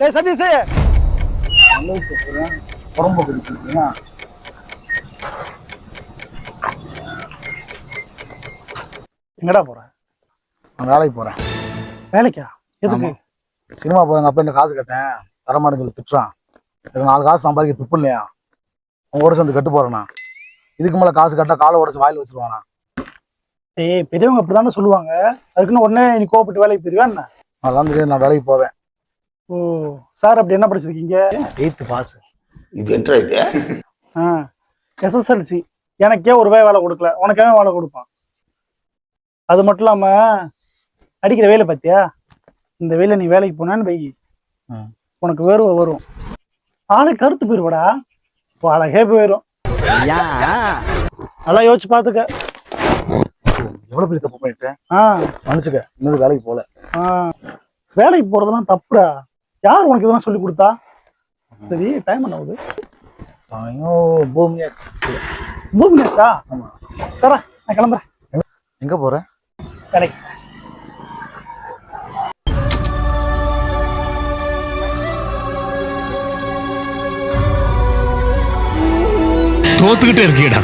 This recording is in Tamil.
ஏய் சதீஷ் புறம்பு கொடுத்துருக்கீங்க. எங்கடா போற? நான் வேலைக்கு போறேன். வேலைக்கா? எதுக்கு? சினிமா போறேன். அப்பா என்ன காசு கேட்டேன், தரமாட்டேன்னு சொல்லி திட்டுறான். எனக்கு 4 காசு சம்பாதிக்க துப்பு இல்லையா? அவங்க கூட சேர்ந்து கெட்டு போறேண்ணா. இதுக்கு மேல காசு கேட்டா காலை உடச்சு வாயில வச்சிருவானா? ஏய் பெரியவங்க அப்படிதானே சொல்லுவாங்க. அதுக்குன்னு உடனே நீ கோவப்பட்டு வேலைக்கு போயிருவா என்ன? அதெல்லாம் தெரியாது, நான் வேலைக்கு போவேன். ஓ சார், அப்படி என்ன படிச்சிருக்கீங்க? 8th pass. இது என்ன இது? SSLC. எனக்கே ஒரு வேலை கொடுக்கல, உனக்கே வேலை கொடுப்பான். அது மட்டும் இல்லாம அடிக்கிற வேலை பார்த்தியா? இந்த வேலை நீ வேலைக்கு போனான்னு வை, உனக்கு வேர்வை வரும், ஆளை கருத்து போயிருவாடா, அழகே போயிடும். நல்லா யோசிச்சு பாத்துக்க. எவ்வளவு பெரிய தப்பு பண்ணிட்டேன். மன்னிச்சுக்க, இன்னொரு வேலைக்கு போல. வேலைக்கு போறதெல்லாம் தப்புடா. யார் உனக்கு இதெல்லாம் சொல்லி கொடுத்தா? சரி, டைம் என்ன ஆகுது? பூமியாச்சா? சரா, நான் கிளம்புறேன். எங்க போறேன்? வேலைக்கு. தோத்துக்கிட்டே இருக்கீடா.